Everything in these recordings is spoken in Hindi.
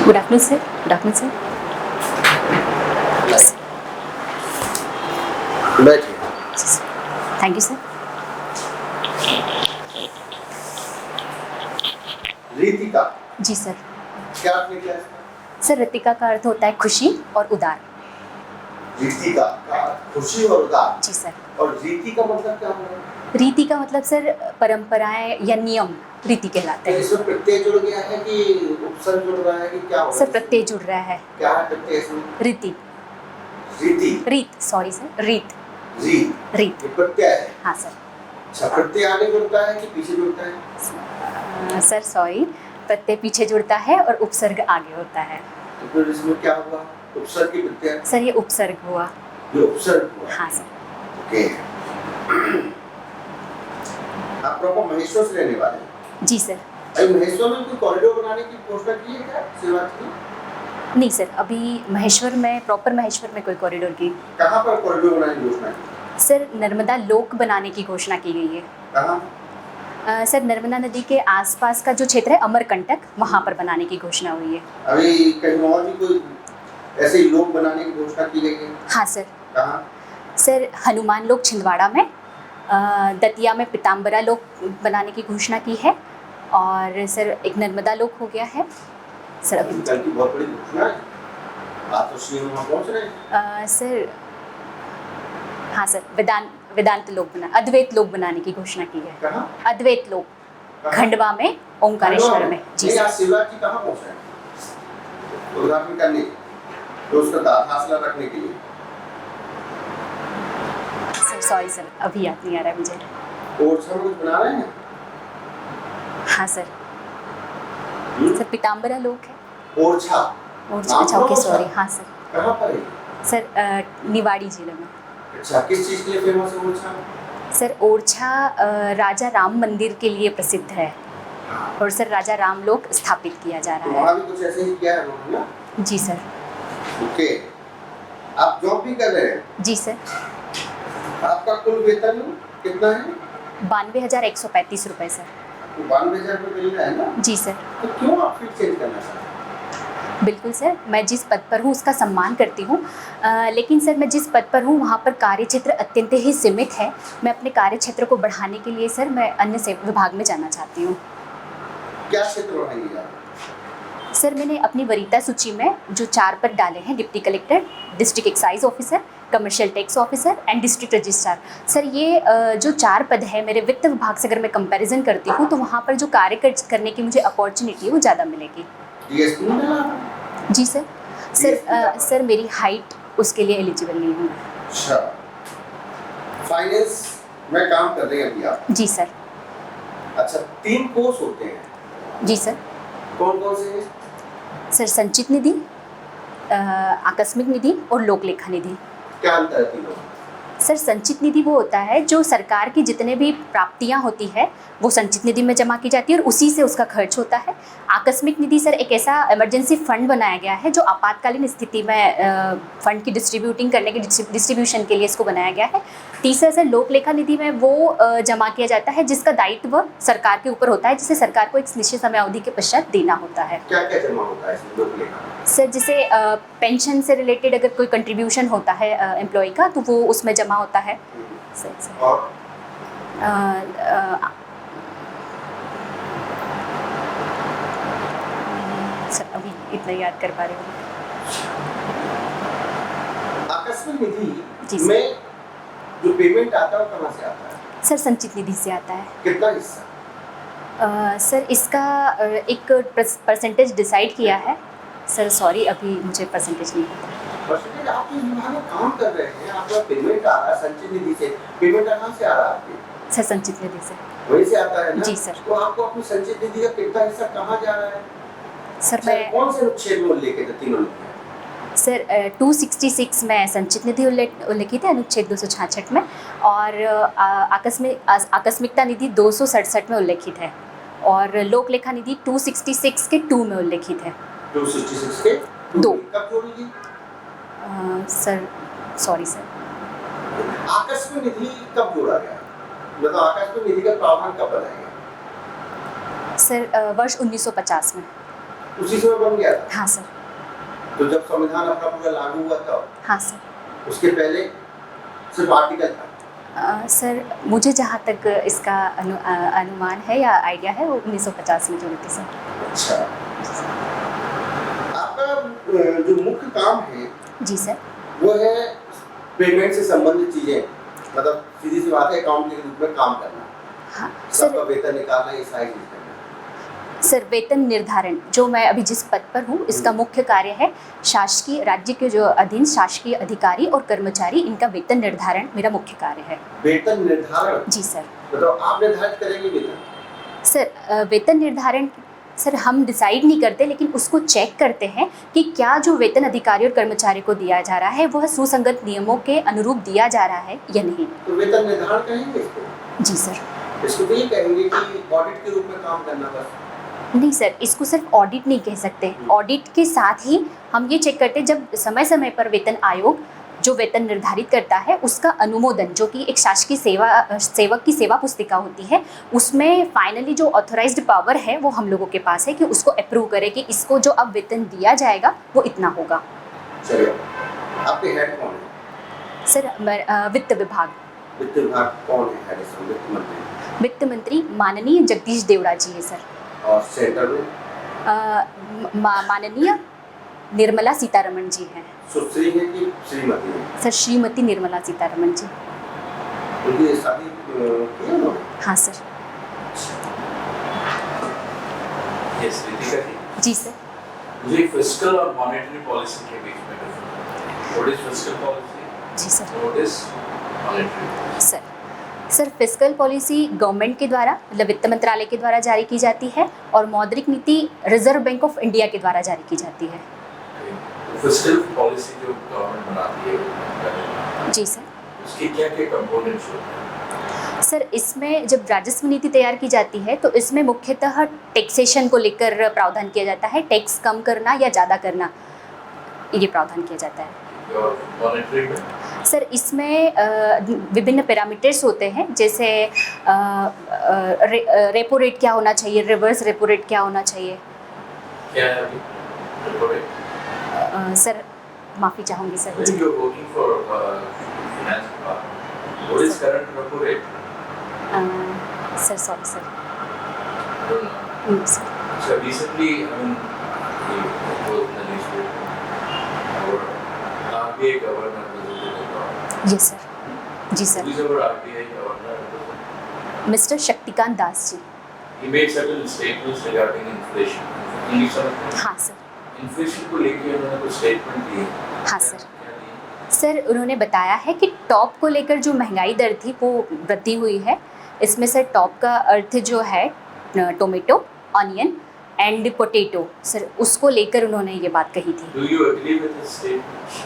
Good afternoon sir. Good afternoon sir. बैठिए। Thank you sir. Ritika, ji sir. क्या अर्थ निकला इसका? सर ऋतिका का अर्थ होता है खुशी और उदार। रीतिका का खुशी और उदार। जी सर। और रीति का मतलब क्या होगा? रीति का मतलब सर परंपराएं या नियम रीति कहलाते तो हैं। इसमें प्रत्यय जुड़ गया है कि उपसर्ग जुड़ रहा है कि क्या होगा? सर प्रत्यय जुड़ रहा है। क्या है प्रत्यय इसमें? रीति। रीति। रीत, सॉरी सर, रीत। रीत। रीत। ये प्रत्यय है। हाँ सर। अच्छा, प्रत्यय आगे जुड़ता है कि पीछे जुड़ता है? सर सॉरी, प्रत्यय पीछे जुड़ता है और उपसर्ग आगे होता है। तो फिर इसमें क्या हुआ? उपसर्ग की प्रत्यय? सर ये उपसर्ग हुआ। ये उपसर्ग हुआ। हाँ सर। ओके। आप प्रॉपर महेश्वर से रहने वाले हैं? जी सर। अभी महेश्वर में कोई कॉरिडोर बनाने की घोषणा की है क्या शुरुआत की? नहीं सर, अभी महेश्वर में, प्रॉपर महेश्वर में कोई कॉरिडोर की। कहाँ पर कॉरिडोर बनाने की घोषणा की? सर नर्मदा लोक बनाने की घोषणा की गई है। कहाँ? सर नर्मदा नदी के आसपास का जो क्षेत्र है अमरकंटक, वहाँ पर बनाने की घोषणा हुई है। अभी कहीं और भी कोई ऐसे ही लोक बनाने की घोषणा की गई है? हाँ सर। कहाँ? सर हनुमान लोक छिंदवाड़ा में, दतिया में पीताम्बरा लोक बनाने की घोषणा की है, और सर एक नर्मदा लोक हो गया है सर अभी। कल की बहुत बड़ी घोषणा है। आप तो सीएम वहाँ पहुँच रहे हैं। सर हाँ सर, वेदांत लोक अद्वैत लोक बनाने की घोषणा की है। कहाँ? अद्वैत लोक खंडवा में, ओंकारेश्वर में। जी सर। आज शिवराज जी कहाँ पहुँचे हैं? उद्घाटन करने, तो उसका हासिल रखने के लिए। सर सॉरी सर, अभी याद नहीं आ रहा है मुझे। ओरछा में कुछ बना रहे हैं? हाँ सर। सर पीताम्बरा लोक है। ओरछा। अच्छा ओके सॉरी। हाँ सर। कहाँ पर है? सर निवाड़ी जिले में। अच्छा, किस चीज़ के लिए फेमस है ओरछा? सर ओरछा राजा राम मंदिर के लिए प्रसिद्ध है, और सर राजा राम लोक स्थापित किया जा तो रहा वहाँ भी कुछ ऐसे ही किया है उन्होंने ना? है। जी सर। ओके। आप जॉब भी कर रहे हैं? जी सर। आपका कुल वेतन कितना है? 92,135 रुपये सर। आपको 92,000 रुपये मिल रहा है ना? जी सर। तो क्यों आप फिर चेंज करना चाहते हैं? बिल्कुल सर, मैं जिस पद पर हूँ उसका सम्मान करती हूँ, लेकिन सर मैं जिस पद पर हूँ वहाँ पर कार्य क्षेत्र अत्यंत ही सीमित है। मैं अपने कार्य क्षेत्र को बढ़ाने के लिए सर मैं अन्य से विभाग में जाना चाहती हूँ। क्या क्षेत्र बढ़ाएंगे आप? सर मैंने अपनी वरीयता सूची में जो 4 पद डाले हैं, deputy collector, district excise officer, commercial tax officer and district registrar. Sir ये जो 4 पद है मेरे वित्त विभाग से अगर मैं कंपैरिजन करती हूँ तो वहाँ पर जो कार्य करने की मुझे अपॉर्चुनिटी है वो ज़्यादा मिलेगी। डीएसपी में डाला आपने? जी सर। सर मेरी हाइट उसके लिए एलिजिबल नहीं हूँ। अच्छा, फाइनेंस में काम कर रहे हैं अभी आप? जी सर। अच्छा, 3 कोर्स होते हैं। जी सर। कौन कौन से हैं? सर संचित निधि, आकस्मिक निधि और लोक लेखा निधि। क्या अंतर है तीनों? सर संचित निधि वो होता है जो सरकार की जितने भी प्राप्तियां होती है वो संचित निधि में जमा की जाती है और उसी से उसका खर्च होता है। आकस्मिक निधि सर एक ऐसा इमरजेंसी फंड बनाया गया है जो आपातकालीन स्थिति में फंड की डिस्ट्रीब्यूशन के लिए इसको बनाया गया है। तीसरा सर लोक लेखा निधि में वो जमा किया जाता है जिसका दायित्व सरकार के ऊपर होता है, जिसे सरकार को एक निश्चित समय अवधि के पश्चात देना होता है। क्या क्या जमा होता है इसमें लोक लेखा? सर जैसे पेंशन से रिलेटेड अगर कोई कंट्रीब्यूशन होता है एम्प्लॉय का तो वो उसमें जमा होता है। सर और सर अभी इतना याद कर पा रही हूँ। आकस्मिक निधि जी सर। में जो पेमेंट आता है वो कहाँ से आता है? सर संचित निधि से आता है। कितना हिस्सा? सर इसका एक परसेंटेज डिसाइड किया है। सर सॉरी अभी मुझे परसेंटेज नहीं पता। परसेंटेज आप इस विभाग में काम कर रहे हैं, आपका पेमेंट आ रहा है संचित निधि से, पेमेंट कहाँ से आ रहा है आपके? सर संचित निधि से। वहीं से आता है ना? जी सर। तो आपको अपनी संचित निधि का कितना हिस्सा कहाँ जा रहा है? सर मैं कौन से अनुच्छेद में उल्लेखित है तीनों? सर 266 में संचित निधि उल्लेखित है, अनुच्छेद 266 में, और आकस्मिकता निधि 267 में उल्लेखित है, और लोक लेखा निधि 266 के 2 में उल्लेखित है। 266 के 2। कब जोड़ेगी? Sir sorry sir. आकस्मिक निधि कब जोड़ा गया? मतलब आकस्मिक निधि का प्रावधान कब बनाया गया? सर वर्ष 1950 में। उसी समय बन गया था। हाँ सर। तो जब संविधान अपना पूरा लागू हुआ था, हाँ सर। उसके पहले सिर्फ आर्टिकल था। सर मुझे जहाँ तक इसका अनुमान है या आइडिया है, वो 1950 में जुड़ी थी सर। अच्छा, आपका जो मुख्य काम है जी सर। वो है पेमेंट से संबंधित चीजें, मतलब सीधी सी बात है, अकाउंट के रूप में काम करना। हाँ सबका सर। वेतन निकालना, ये सारी चीज करना। सर वेतन निर्धारण, जो मैं अभी जिस पद पर हूँ, इसका मुख्य कार्य है शासकीय, राज्य के जो अधीन शासकीय अधिकारी और कर्मचारी, इनका वेतन निर्धारण मेरा मुख्य कार्य है। वेतन निर्धारण? जी सर। मतलब आप निर्धारित करेंगे वेतन? सर वेतन निर्धारण सर हम डिसाइड नहीं करते, लेकिन उसको चेक करते हैं कि क्या जो वेतन अधिकारी और कर्मचारी को दिया जा रहा है वह सुसंगत नियमों के अनुरूप दिया जा रहा है या नहीं। तो वेतन निर्धारण कहेंगे इसको? जी सर। इसको तो ये कहेंगे कि ऑडिट के रूप में काम करना बस? नहीं सर, इसको सिर्फ ऑडिट नहीं कह सकते। ऑडिट के साथ ही हम ये चेक करते हैं, जब समय समय पर वेतन आयोग जो वेतन निर्धारित करता है उसका अनुमोदन, जो कि एक शासकीय सेवक की सेवा पुस्तिका होती है, उसमें फाइनली जो ऑथराइज्ड पावर है वो हम लोगों के पास है कि उसको अप्रूव करे कि इसको जो अब वेतन दिया जाएगा वो इतना होगा। चलिए, आपके हेड कौन है? सर वित्त विभाग। वित्त विभाग कौन है हेड? वित्त मंत्री? वित्त मंत्री माननीय जगदीश देवड़ा जी है सर। और सेंटर में? माननीय निर्मला सीतारमण जी हैं। सुश्री है कि श्रीमती है? सर श्रीमती निर्मला सीतारमण जी। उनकी शादी की है? हाँ सर। यस रितिका जी। जी सर। मुझे फिस्कल और मॉनेटरी पॉलिसी के बीच में difference, what is fiscal policy? जी sir. What is monetary? Sir fiscal policy government के द्वारा, मतलब वित्त मंत्रालय के द्वारा जारी की जाती है, और मौद्रिक नीति रिजर्व बैंक ऑफ इंडिया के द्वारा जारी की जाती है। फिस्कल पॉलिसी जो गवर्नमेंट बनाती है, जी सर। उसके क्या-क्या कंपोनेंट्स होते हैं? सर इसमें जब राजस्व नीति तैयार की जाती है तो इसमें मुख्यतः टैक्सेशन को लेकर प्रावधान किया जाता है। टैक्स कम करना या ज़्यादा करना, ये प्रावधान किया जाता है। और मॉनेटरी में? सर इसमें विभिन्न पैरामीटर्स होते हैं, जैसे रेपो रेट क्या होना चाहिए, रिवर्स रेपो रेट क्या होना चाहिए। क्या है अभी रेपो रेट? सर माफ़ी चाहूँगी sir. When you're working for finance department, what is current repo rate? Sir sorry sir. I don't know. Sir So recently, I mean, it was in the newspaper. Our RBI governor was yes sir. जी sir. Who is our RBI governor? Mister Shaktikanta Das ji. He made certain statements regarding inflation. English समझते हैं? हाँ सर। इन्फ्लेशन को लेके उन्होंने कुछ स्टेटमेंट दिए। हाँ सर। क्या दिए? सर उन्होंने बताया है कि टॉप को लेकर जो महंगाई दर थी वो वृद्धि हुई है। इसमें सर टॉप का अर्थ जो है tomato, onion and potato, sir उसको लेकर उन्होंने ये बात कही थी। Do you agree with this statement?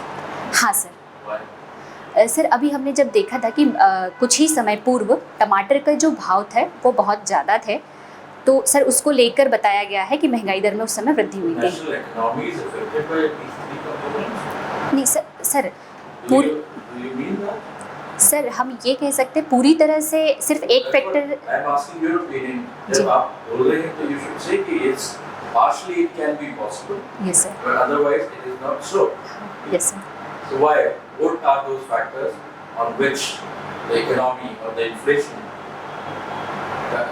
हाँ सर। Why? सर अभी हमने जब देखा था कि कुछ ही समय पूर्व टमाटर का जो भाव थे वो बहुत ज़्यादा थे, तो सर उसको लेकर बताया गया है कि महंगाई दर में उस समय वृद्धि हुई थी। National economy is affected by these three components. नहीं सर Do पूरी you mean that? सर हम ये कह सकते हैं पूरी तरह से सिर्फ एक That's what factor. I am asking your opinion. जी। जब आप बोल रहे हैं तो you should say कि it's partially it can be possible, yes sir. but otherwise it is not so. Yes sir. So why? What are those factors on which the economy or the inflation?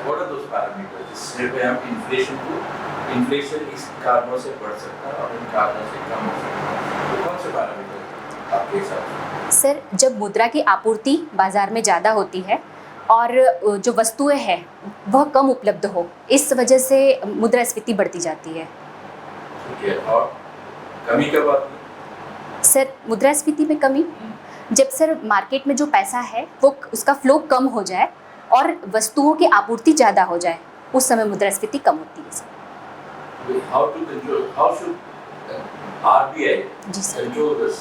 What are those parameters? जिससे पे हम inflation इस कारणों से बढ़ सकता है और इन कारणों से कम हो सकता है। तो कौन से पैरामीटर आपके हिसाब से? सर जब मुद्रा की आपूर्ति बाजार में ज़्यादा होती है और जो वस्तुएं हैं वह कम उपलब्ध हो, इस वजह से मुद्रास्फीति बढ़ती जाती है। ठीक है, और कमी कब आती है? सर मुद्रास्फीति में कमी जब सर मार्केट में जो पैसा है वो उसका फ्लो कम हो जाए और वस्तुओं की आपूर्ति ज़्यादा हो जाए, उस समय मुद्रास्फीति कम होती है sir. How to control? How should RBI जी सर। control this?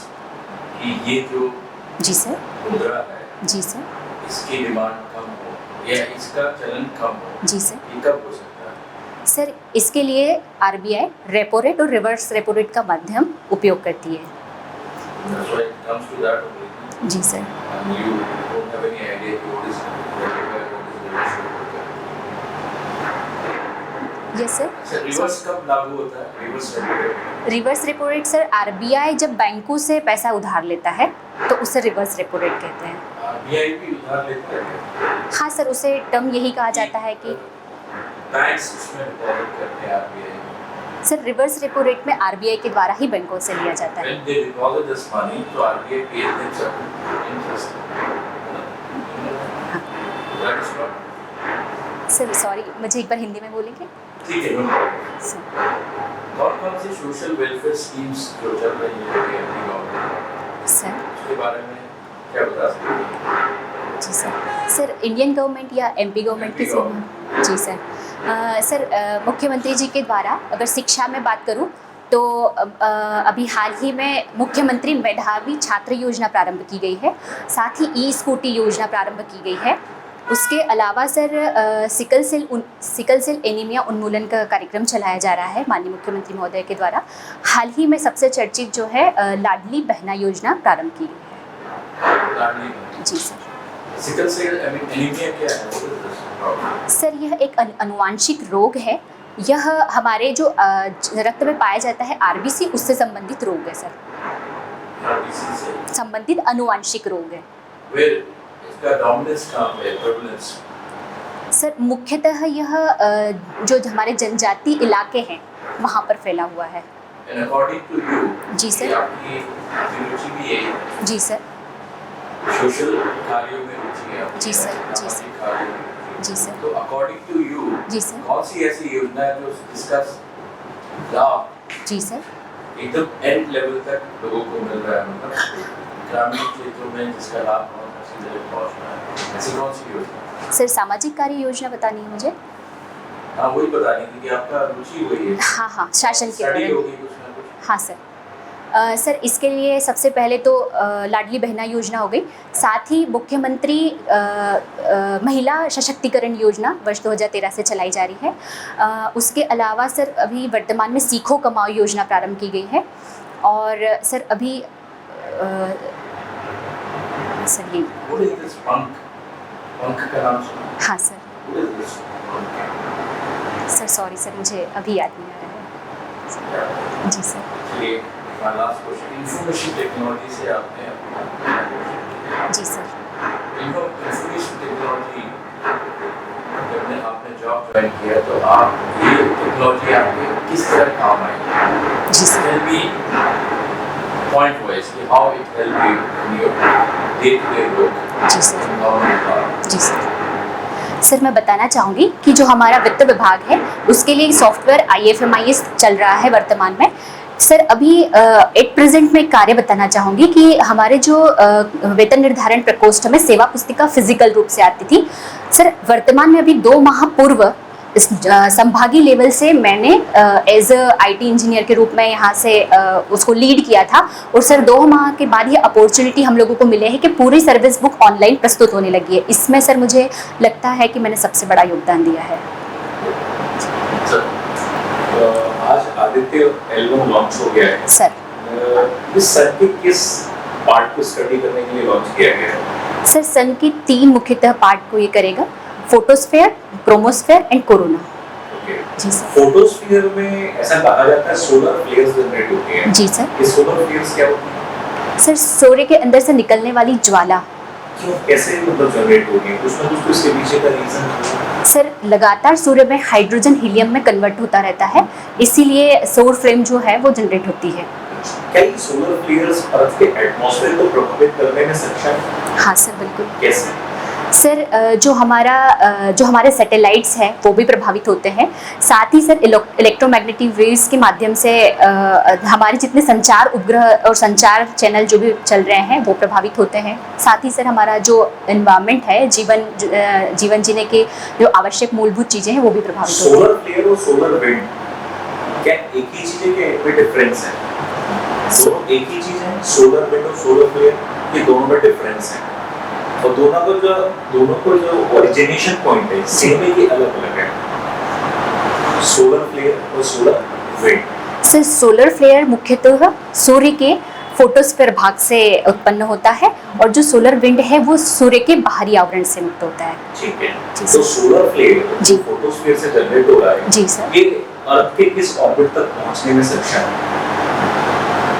कि ये जो जी सर। मुद्रा है जी सर। इसकी डिमांड कम हो या इसका चलन कम हो, जी सर। ये कब हो सकता है? सर इसके लिए आरबीआई रेपो रेट और रिवर्स रेपो रेट का माध्यम उपयोग करती है। That's why it comes to that only. जी sir. And you don't have any idea what is repo rate, what is reverse repo rate. Yes sir. अच्छा, रिवर्स कब लागू होता है? Reverse repo rate? Reverse repo rate sir RBI जब बैंकों से पैसा उधार लेता है तो उसे रिवर्स रेपो रेट कहते हैं। आरबीआई भी उधार लेता है? हाँ सर, उसे टर्म यही कहा जाता है कि बैंक्स उसमें डिपॉजिट करते हैं RBI. Sir reverse repo rate में आरबीआई के द्वारा ही बैंकों से लिया जाता है। When they deposit this money, तो RBI pays them certain interest. That is what. Sir sorry, मुझे एक बार हिंदी में बोलेंगे? ठीक है, no problem. सर कौन-कौन सी सोशल वेलफेयर स्कीम्स जो चल रही है अपनी गवर्नमेंट, सर उसके बारे में क्या बता सकते हैं? जी सर इंडियन गवर्नमेंट या एमपी गवर्नमेंट की MP जी सर। मुख्यमंत्री जी के द्वारा अगर शिक्षा में बात करूं तो अभी हाल ही में मुख्यमंत्री मेधावी छात्र योजना प्रारंभ की गई है, साथ ही ई स्कूटी योजना प्रारंभ की गई है। उसके अलावा सर सिकल सेल एनीमिया उन्मूलन का कार्यक्रम चलाया जा रहा है माननीय मुख्यमंत्री महोदय के द्वारा। हाल ही में सबसे चर्चित जो है लाडली बहना योजना प्रारंभ की गई है। लाडली जी सर। सिकल सेल एनीमिया क्या है? What is this problem? Sir यह एक अनुवांशिक रोग है। यह हमारे जो रक्त में पाया जाता है आरबीसी, उससे संबंधित रोग है सर। RBC से संबंधित अनुवांशिक रोग है। Where इसका डोमिनेंस कहाँ पे है? प्रेवलेंस? सर मुख्यतः यह जो हमारे जनजाति इलाके हैं वहाँ पर फैला हुआ है। And according to you, जी सर। ये आपकी रुचि भी यही है? जी सर। सोशल कार्यों में रुचि है आपकी? जी सर, जी सर। सामाजिक कार्यों में रुचि है। जी सर। तो अकॉर्डिंग टू यू जी सर। कौन सी ऐसी योजना है जो जिसका लाभ जी सर। एकदम एंड लेवल तक लोगों को मिल रहा है, मतलब ग्रामीण क्षेत्रों में जिसका लाभ बहुत अच्छी जगह पहुंच रहा है, ऐसी कौन सी योजना? सर सामाजिक कार्य योजना बतानी है मुझे। हाँ, वही बतानी थी कि आपका रुचि वही है। हाँ शासन के स्टडी द्वारा। होगी कुछ ना कुछ। हाँ सर। सर इसके लिए सबसे पहले तो लाडली बहना योजना हो गई, साथ ही मुख्यमंत्री महिला सशक्तिकरण योजना वर्ष 2013 से चलाई जा रही है। उसके अलावा सर अभी वर्तमान में सीखो कमाओ योजना प्रारंभ की गई है। और सर अभी सर ये What is this पंख? पंख का नाम सुना? हाँ सर। What is this पंख? सर सॉरी सर, मुझे अभी याद नहीं आ रहा है। जी सर। चलिए, my last question, information technology से आपने अपना जी सर। इंफॉर्मेशन टेक्नोलॉजी जब आपने जॉब ज्वाइन किया तो आप ये टेक्नोलॉजी आपके किस तरह काम आई? जी sir. Tell me point wise कि how it helped you in your day-to-day work? जी सर। और जी सर। सर मैं बताना चाहूँगी कि जो हमारा वित्त विभाग है उसके लिए सॉफ्टवेयर IFMIS चल रहा है वर्तमान में। सर अभी एट प्रेजेंट में एक कार्य बताना चाहूँगी कि हमारे जो वेतन निर्धारण प्रकोष्ठ में सेवा पुस्तिका फिजिकल रूप से आती थी, सर वर्तमान में अभी 2 माह पूर्व इस संभागीय लेवल से मैंने एज IT इंजीनियर के रूप में यहाँ से उसको लीड किया था। और सर 2 माह के बाद ये अपॉर्चुनिटी हम लोगों को मिले है कि पूरी सर्विस बुक ऑनलाइन प्रस्तुत होने लगी है। इसमें सर मुझे लगता है कि मैंने सबसे बड़ा योगदान दिया है। आज आदित्य एल्बम लॉन्च हो गया है सर इस सन के किस पार्ट को स्टडी करने के लिए लॉन्च किया गया है? सर सन के 3 मुख्यतः पार्ट को ये करेगा, photosphere, chromosphere and corona. Okay. जी सर। फोटोस्फीयर में ऐसा कहा जाता है सोलर फ्लेयर्स जनरेट होती हैं। जी सर। ये सोलर फ्लेयर्स क्या होती हैं? सर सूर्य के अंदर से निकलने वाली ज्वाला। क्यों, कैसे मतलब जनरेट होती है? कुछ ना कुछ तो इसके पीछे का रीजन है। सर लगातार सूर्य में हाइड्रोजन हीलियम में कन्वर्ट होता रहता है, इसीलिए सौर फ्लेम जो है वो जनरेट होती है। क्या ये सोलर फ्लेयर्स अर्थ के एटमॉस्फेयर को प्रभावित करने में सक्षम है? हाँ सर बिल्कुल। कैसे? सर जो हमारे सैटेलाइट्स हैं वो भी प्रभावित होते हैं, साथ ही सर इलेक्ट्रोमैग्नेटिक वेव्स के माध्यम से हमारे जितने संचार उपग्रह और संचार चैनल जो भी चल रहे हैं वो प्रभावित होते हैं। साथ ही सर हमारा जो एनवायरनमेंट है, जीवन जीने के जो आवश्यक मूलभूत चीज़ें हैं वो भी प्रभावित होती हैं। सोलर फ्लेयर और सोलर विंड क्या एक ही चीज है कि इनमें डिफरेंस है? दोनों एक ही चीज है, सोलर विंड और सोलर फ्लेयर, ये दोनों में डिफरेंस है। और दोनों को जो ओरिजिनेशन पॉइंट है सेम है कि अलग अलग है? सोलर फ्लेयर और solar wind. Sir solar flare मुख्यतः सूर्य के फोटोस्फीयर भाग से उत्पन्न होता है और जो सोलर विंड है वो सूर्य के बाहरी आवरण से मुक्त होता है। ठीक है। जी तो सर। सोलर फ्लेयर जी। जो फोटोस्फीयर से जनरेट हो रहा है, जी सर। ये अर्थ के किस ऑर्बिट तक पहुंचने में सक्षम है?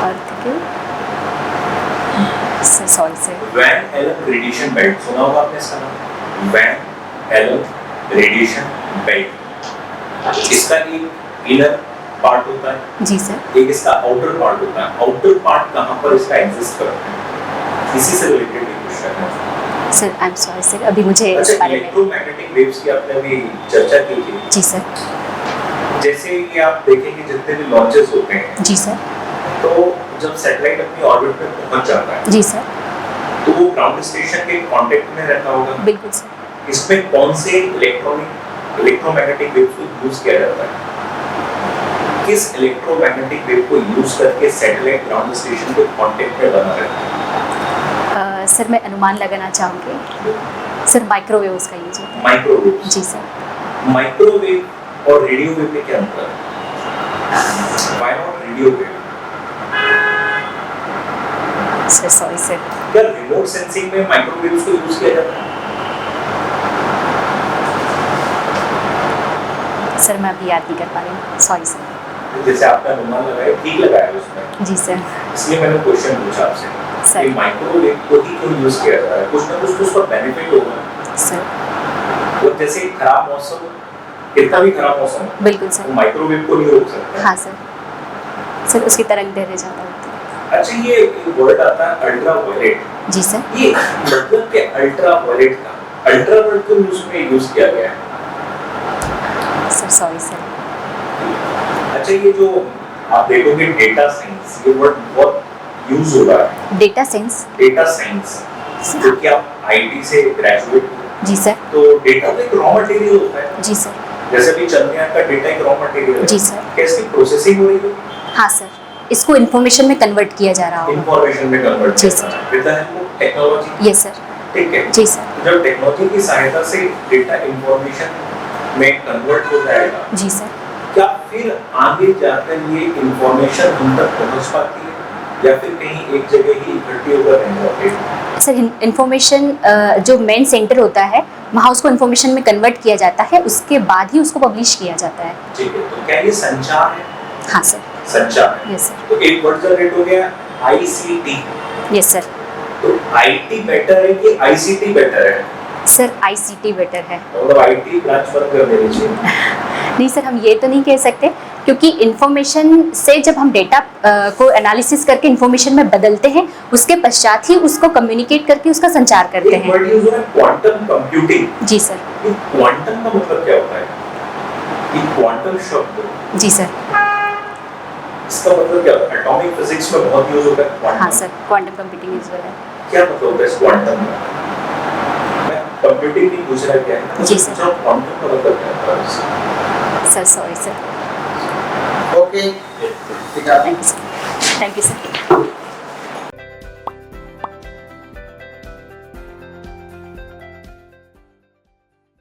अर्थ के sorry sir. Van Allen radiation belt, सुना होगा आपने इसका नाम? Van Allen radiation belt. इसका एक इनर पार्ट होता है, जी सर। एक इसका आउटर पार्ट होता है। आउटर पार्ट कहाँ पर इसका एग्जिस्ट करता है, इसी से रिलेटेड एक क्वेश्चन है। Sir I am sorry sir, अभी मुझे इस अच्छा, बारे में। इलेक्ट्रोमैग्नेटिक वेव्स की आपने अभी चर्चा की थी। जी सर। जैसे कि आप देखेंगे जितने भी लॉन्चेस होते हैं, जी सर। तो जब सैटेलाइट अपनी ऑर्बिट में पहुंच जाता है, जी सर। तो वो ग्राउंड स्टेशन के कांटेक्ट में रहता होगा। बिल्कुल सर। इसमें कौन से इलेक्ट्रोमैग्नेटिक वेव को यूज किया जाता है? किस इलेक्ट्रोमैग्नेटिक वेव को यूज करके सैटेलाइट ग्राउंड स्टेशन के कांटेक्ट में बना रहता है? सर मैं अनुमान लगाना चाहूँगी, सर माइक्रोवेव उसका यूज होता है। माइक्रोवेव। जी सर। माइक्रोवेव और रेडियो वेव में क्या अंतर है? Why not radio wave? Sir sorry sir. क्या रिमोट सेंसिंग में माइक्रोवेव्स को यूज किया जाता है? सर मैं अभी याद नहीं कर पा रही हूँ, सॉरी सर। जैसे आपका अनुमान लगाया, ठीक लगाया उसमें, जी सर। इसलिए मैंने क्वेश्चन पूछा आपसे सर। कि माइक्रोवेव को ही क्यों यूज किया जा रहा है? कुछ ना कुछ तो उसका बेनिफिट होगा। सर वो जैसे खराब मौसम, कितना भी खराब मौसम हो, बिल्कुल तो सर। माइक्रोवेव को नहीं रोक सकता। हाँ सर। सर उसकी तरंग दैर्ध्य ज़्यादा होती है। अच्छा, ये एक वर्ड आता है अल्ट्रा वायलेट। जी सर। ये मतलब कि अल्ट्रा वायलेट का अल्ट्रा वर्ड को उसमें यूज किया गया है। Sir sorry sir. अच्छा, ये जो आप देखोगे डेटा साइंस, ये वर्ड बहुत यूज हो रहा है। Data sense. डेटा साइंस, जो कि आप आईटी से ग्रेजुएट हो, जी सर। तो डेटा तो एक रॉ मटेरियल होता है। जी सर। जैसे भी चंद्रयान का डेटा एक रॉ मटेरियल है। जी सर। क्या इसकी प्रोसेसिंग हो रही है? हाँ सर, इसको इन्फॉर्मेशन में कन्वर्ट किया जा रहा होगा। इंफॉर्मेशन में कन्वर्ट जी किया सर। जा रहा है with the help of technology. Yes sir. ठीक है। जी सर। तो जब टेक्नोलॉजी की सहायता से डेटा इंफॉर्मेशन में कन्वर्ट हो जाएगा, जी सर। क्या फिर आगे जाकर ये इंफॉर्मेशन हम तक पहुंच पाती है या फिर कहीं एक जगह ही इकट्ठी होकर रह जाती है? सर इन्फॉर्मेशन जो मेन सेंटर होता है वहाँ उसको इन्फॉर्मेशन में कन्वर्ट किया जाता है, उसके बाद ही उसको पब्लिश किया जाता है। ठीक है, तो क्या ये संचार है? हाँ सर। संचार है। Yes sir. तो एक वर्ड जनरेट हो गया आईसीटी। Yes sir. तो आईटी बेटर है कि आईसीटी बेटर है? सर आईसीटी बेटर है। मतलब आईटी ब्रांच बंद कर देनी चाहिए? नहीं सर, हम ये तो नहीं कह सकते, क्योंकि इन्फॉर्मेशन से जब हम डेटा को एनालिसिस करके इन्फॉर्मेशन में बदलते हैं, उसके पश्चात ही उसको कम्युनिकेट करके उसका संचार करते एक हैं। वर्ड यूज हो रहा है क्वांटम कंप्यूटिंग। जी सर। ये क्वांटम का मतलब क्या होता है? ये क्वांटम शब्द, जी सर। इसका मतलब क्या होता है? एटॉमिक फिजिक्स में बहुत यूज होता है क्वांटम। हाँ सर, क्वांटम कंप्यूटिंग यूजुअल है। क्या मतलब होता है इस क्वांटम का? मैं कंप्यूटिंग नहीं पूछ रहा, क्या है जी सर। क्वांटम का मतलब क्या है? Sir sorry sir. ओके, ठीक है। Thank you sir.